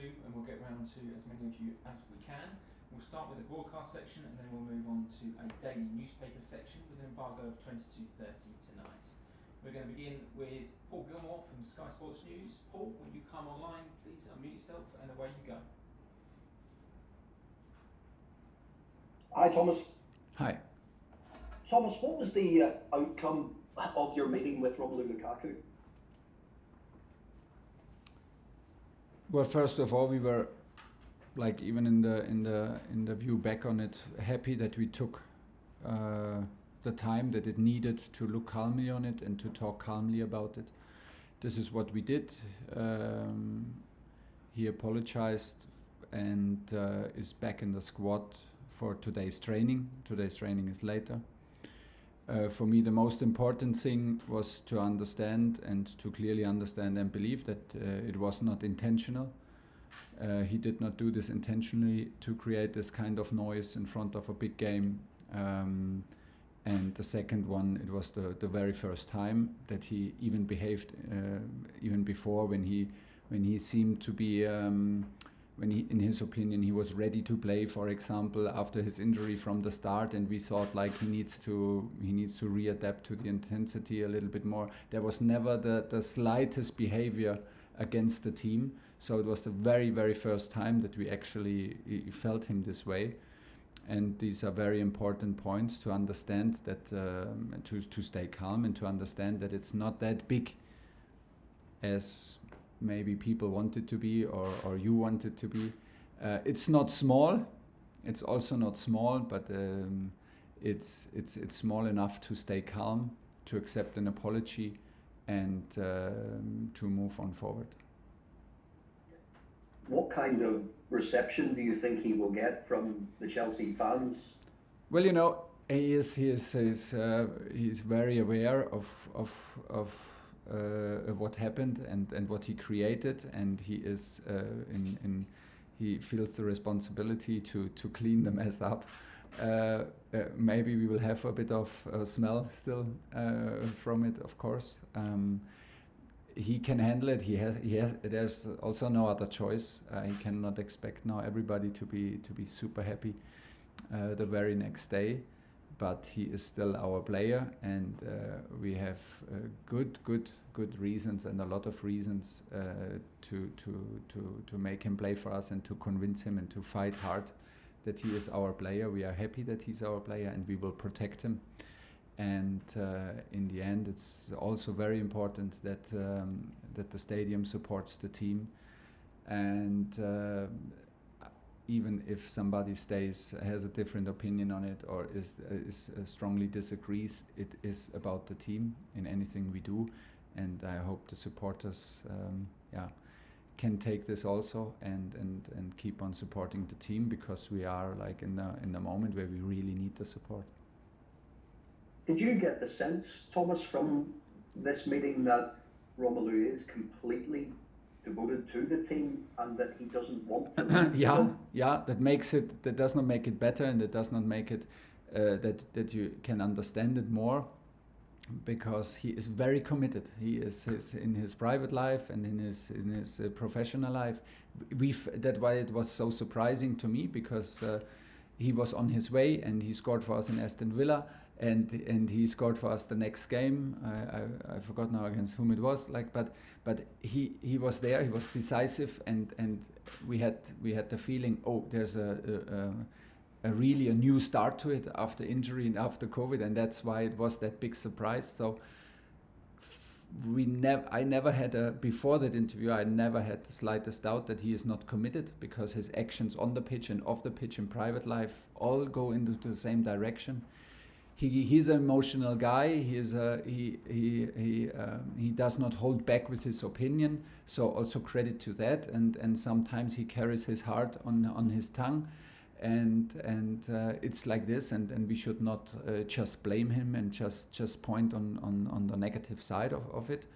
two, and we'll get round to as many of you as we can. We'll start with the broadcast section, and then we'll move on to a daily newspaper section with an embargo of 22:30 tonight. We're going to begin with Paul Gilmore from Sky Sports News. Paul, when you come online, please unmute yourself, and away you go. Hi, Thomas. Hi. Thomas, what was the outcome of your meeting with Romelu Lukaku? Well, first of all, we were, like, even in the view back on it, happy that we took the time that it needed to look calmly on it and to talk calmly about it. This is what we did. He apologized and is back in the squad for today's training. Today's training is later. For me, the most important thing was to understand and to clearly understand and believe that it was not intentional. He did not do this intentionally to create this kind of noise in front of a big game. And the second one, it was the very first time that he even behaved, even before when he seemed to be, when he, in his opinion, he was ready to play, for example, after his injury from the start, and we thought like he needs to readapt to the intensity a little bit more. There was never the slightest behavior against the team, so it was the very, very first time that we actually felt him this way. And these are very important points to understand that, to stay calm and to understand that it's not that big as maybe people want it to be, or you want it to be. It's not small. It's also not small, but it's small enough to stay calm, to accept an apology, and to move on forward. What kind of reception do you think he will get from the Chelsea fans? Well, you know, he's very aware of what happened and what he created, and he is he feels the responsibility to clean the mess up. Maybe we will have a bit of smell still from it, of course. He can handle it. He has. There's also no other choice. He cannot expect now everybody to be super happy the very next day. But he is still our player, and we have good reasons and a lot of reasons to make him play for us and to convince him and to fight hard that he is our player. We are happy that he's our player, and we will protect him. And in the end, it's also very important that the stadium supports the team, and even if somebody has a different opinion on it, or is strongly disagrees, it is about the team in anything we do. And I hope the supporters can take this also and keep on supporting the team, because we are like in the moment where we really need the support. Did you get the sense, Thomas, from this meeting that Romelu is completely devoted to the team and that he doesn't want to? Yeah. That does not make it better, and that does not make it that you can understand it more, because he is very committed. He is in his private life and in his professional life. That's why it was so surprising to me, because he was on his way and he scored for us in Aston Villa. And he scored for us the next game. I forgot now against whom it was. But he was there. He was decisive, and we had the feeling, there's a really a new start to it after injury and after COVID, and that's why it was that big surprise. So I never had before that interview, I never had the slightest doubt that he is not committed, because his actions on the pitch and off the pitch in private life all go into the same direction. He's an emotional guy. He does not hold back with his opinion. So also credit to that. And sometimes he carries his heart on his tongue, and it's like this. And we should not just blame him and just point on the negative side of it.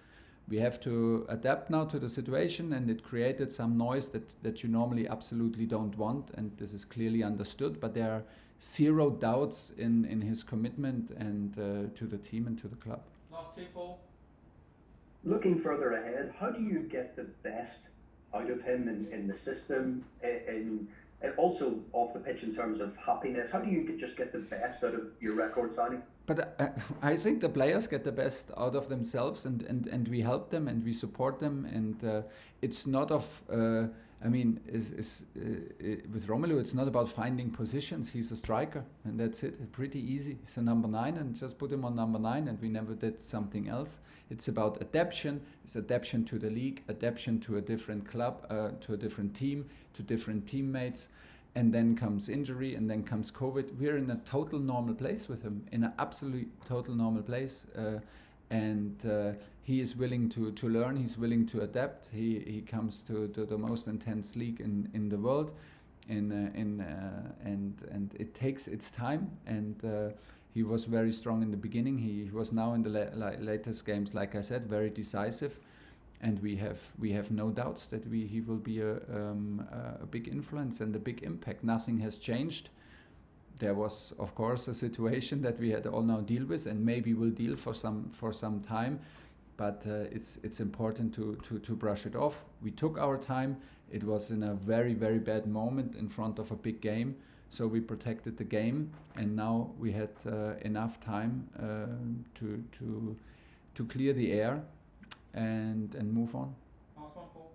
We have to adapt now to the situation, and it created some noise that you normally absolutely don't want, and this is clearly understood. But there are zero doubts in his commitment and to the team and to the club. Last two, Paul. Looking further ahead, how do you get the best out of him in the system, and also off the pitch in terms of happiness? How do you just get the best out of your record signing? But I think the players get the best out of themselves, and we help them and we support them, and it's not of. I mean, with Romelu, it's not about finding positions. He's a striker, and that's it. Pretty easy. He's a number 9, and just put him on number 9, and we never did something else. It's about adaption. It's adaption to the league, adaption to a different club, to a different team, to different teammates. And then comes injury, and then comes COVID. We're in a total normal place with him, in an absolute total normal place. And he is willing to learn, he's willing to adapt. He comes to the most intense league in the world, and it takes its time. And he was very strong in the beginning. He was now in the latest games, like I said, very decisive. And we have no doubts that he will be a big influence and a big impact. Nothing has changed. There was, of course, a situation that we had all now deal with, and maybe will deal for some time. But it's important to brush it off. We took our time. It was in a very, very bad moment in front of a big game, so we protected the game, and now we had enough time to clear the air and move on. Last one, Paul.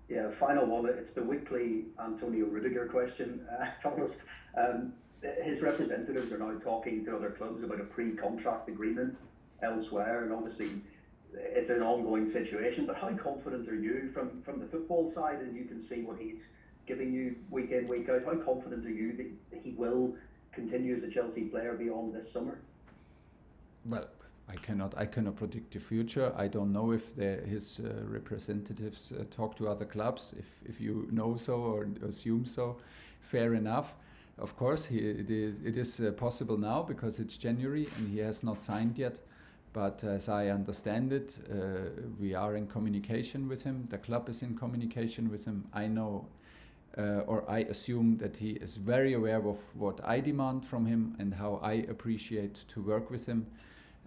Yeah, final one. It's the weekly Antonio Rudiger question, Thomas. His representatives are now talking to other clubs about a pre-contract agreement elsewhere, and obviously it's an ongoing situation. But how confident are you from the football side, and you can see what he's giving you week in, week out? How confident are you that he will continue as a Chelsea player beyond this summer? Well, I cannot predict the future. I don't know if his representatives talk to other clubs. If you know so or assume so, fair enough. Of course, it is possible now because it's January and he has not signed yet. But as I understand it, we are in communication with him. The club is in communication with him. I know, or I assume that he is very aware of what I demand from him and how I appreciate to work with him.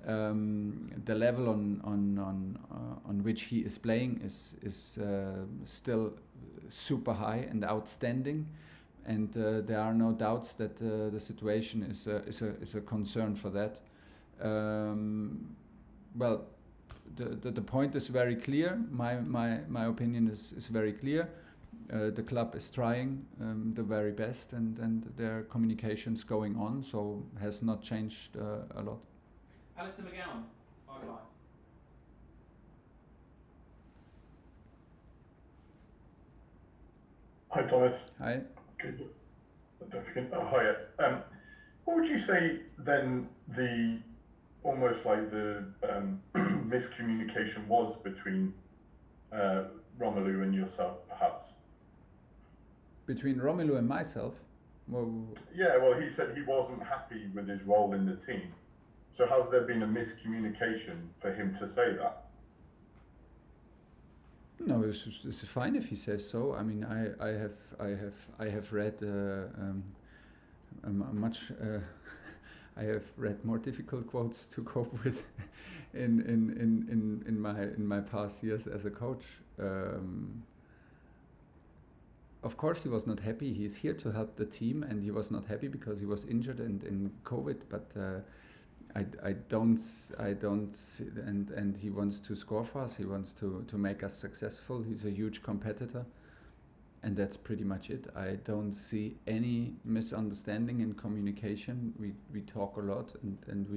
The level on which he is playing is still super high and outstanding, and there are no doubts that the situation is a concern for that. Well, the point is very clear. My opinion is very clear. The club is trying the very best, and their communication's going on, so has not changed a lot. Alistair McGowan, bye-bye. Hi, Thomas. Hi. Good. Don't forget. Oh, hi. What would you say then almost like the miscommunication was between Romelu and yourself, perhaps? Between Romelu and myself? Well, yeah, well, he said he wasn't happy with his role in the team. So has there been a miscommunication for him to say that? no, it's fine if he says so. I mean, I have read much. I have read more difficult quotes to cope with in my past years as a coach. Of course, he was not happy. He's here to help the team, and he was not happy because he was injured and in COVID. But I don't, and he wants to score for us. He wants to make us successful. He's a huge competitor, and that's pretty much it. I don't see any misunderstanding in communication. We talk a lot, and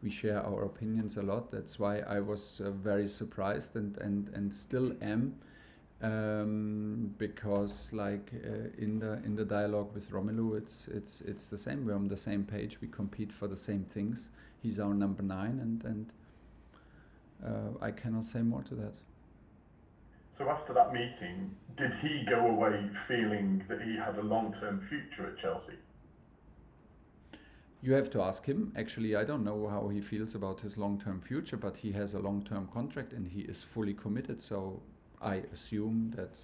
we share our opinions a lot. That's why I was very surprised and still am, because like in the dialogue with Romelu, it's the same. We're on the same page. We compete for the same things. He's our number 9, and I cannot say more to that. So after that meeting, did he go away feeling that he had a long-term future at Chelsea? You have to ask him. Actually, I don't know how he feels about his long-term future, but he has a long-term contract and he is fully committed. So I assume that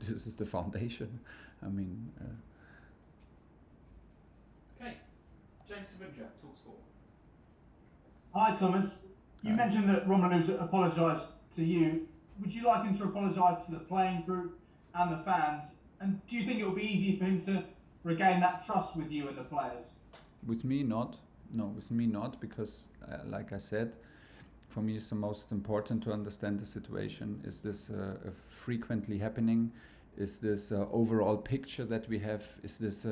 this is the foundation. I mean... Okay. James Savudja, TalkSport. Hi, Thomas. You mentioned that Romelu's apologised to you. would you like him to apologise to the playing group and the fans? And do you think it will be easy for him to regain that trust with you and the players? With me, not. No, with me, not, because, like I said, for me, it's the most important to understand the situation. Is this frequently happening? Is this overall picture that we have? Is this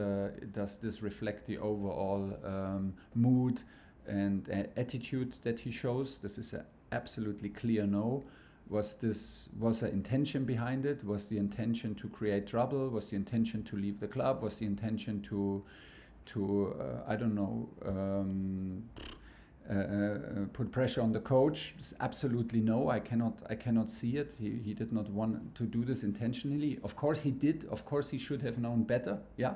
does this reflect the overall mood and attitude that he shows? This is an absolutely clear no. Was an intention behind it? Was the intention to create trouble? Was the intention to leave the club? Was the intention to I don't know, put pressure on the coach? Absolutely no. I cannot see it. He did not want to do this intentionally. Of course he did. Of course he should have known better. Yeah,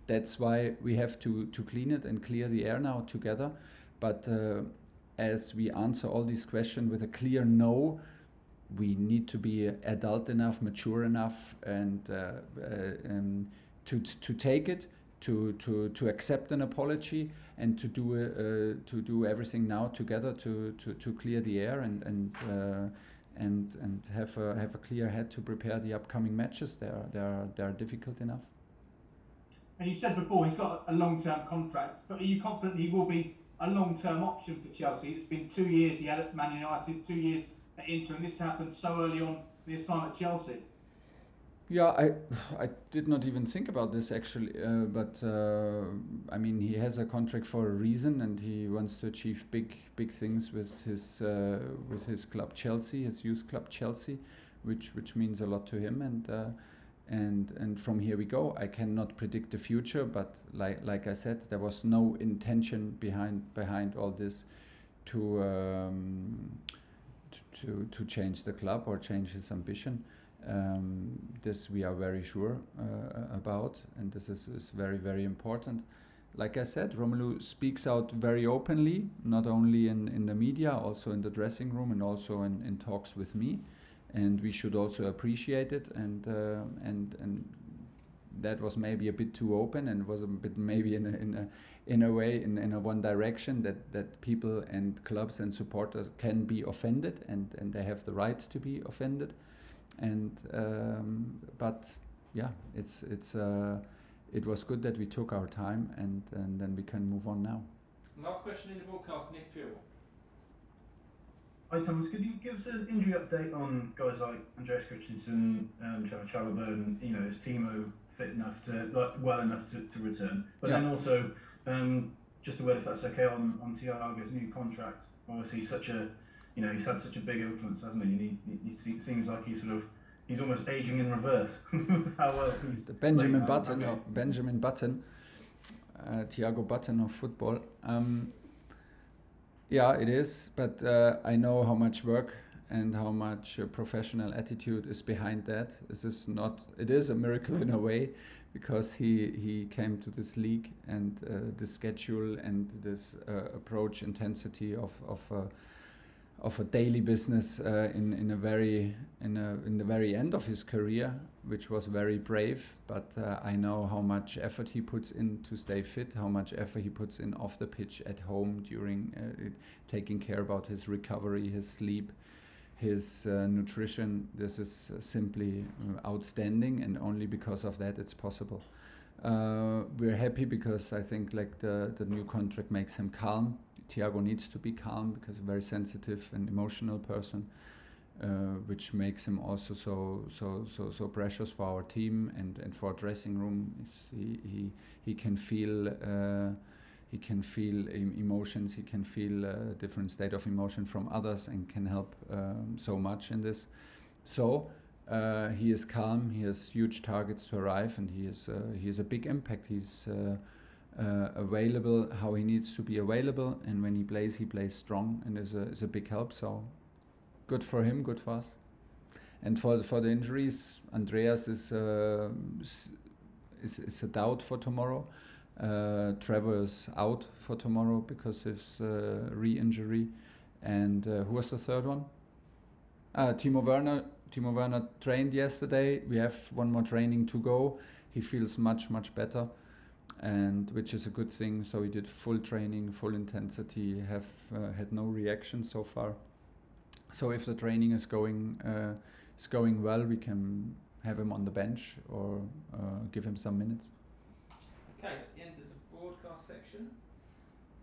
that's why we have to clean it and clear the air now together. But as we answer all these questions with a clear no, we need to be adult enough, mature enough, and to take it, to accept an apology, and to do everything now together to clear the air and have a clear head to prepare the upcoming matches. They are difficult enough. And you said before he's got a long-term contract, but are you confident he will be a long-term option for Chelsea? It's been 2 years he had at Man United, 2 years at Inter, and this happened so early on in his time at Chelsea. Yeah, I did not even think about this actually, but I mean, he has a contract for a reason, and he wants to achieve big things with his club Chelsea, his youth club Chelsea, which means a lot to him, and from here we go. I cannot predict the future, but like I said, there was no intention behind all this to change the club or change his ambition. This we are very sure about, and this is very, very important. Like I said, Romelu speaks out very openly, not only in the media, also in the dressing room, and also in talks with me, and we should also appreciate it. And that was maybe a bit too open, and was a bit maybe in a way in a one direction that people and clubs and supporters can be offended, and they have the right to be offended. And but yeah, it was good that we took our time, and then we can move on now. Last question in the broadcast, Nick Pure. Hi Thomas, could you give us an injury update on guys like Andreas Christensen, Trevor Chalobah, and is Timo fit enough well enough to return? But then also just a word, if that's okay, on Thiago's new contract. Obviously, he's had such a big influence, hasn't he? And he seems like he's almost aging in reverse. How well he's the Benjamin Button, Thiago Button of football. Yeah, it is, but I know how much work and how much professional attitude is behind that. It is a miracle in a way, because he came to this league, and the schedule and this approach intensity of a daily business in the very end of his career, which was very brave. But I know how much effort he puts in to stay fit, how much effort he puts in off the pitch, at home, during taking care about his recovery, his sleep, his nutrition. This is simply outstanding, and only because of that it's possible. We're happy because I think the new contract makes him calm. Thiago needs to be calm because he's a very sensitive and emotional person, which makes him also so precious for our team and for our dressing room. He can feel emotions. He can feel a different state of emotion from others, and can help so much in this. So he is calm. He has huge targets to arrive, and he has a big impact. He's available how he needs to be available, and when he plays strong, and is a big help. So good for him, good for us. And for the injuries, Andreas is a doubt for tomorrow. Trevor is out for tomorrow because of his re-injury. And who was the third one? Timo Werner. Timo Werner trained yesterday. We have one more training to go. He feels much better, and which is a good thing. So he did full training, full intensity, had no reaction so far. So if the training is going well, we can have him on the bench or give him some minutes. Okay, that's the end of the broadcast section.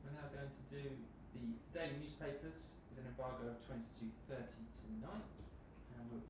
We're now going to do the daily newspapers with an embargo of 22:30 tonight. And we'll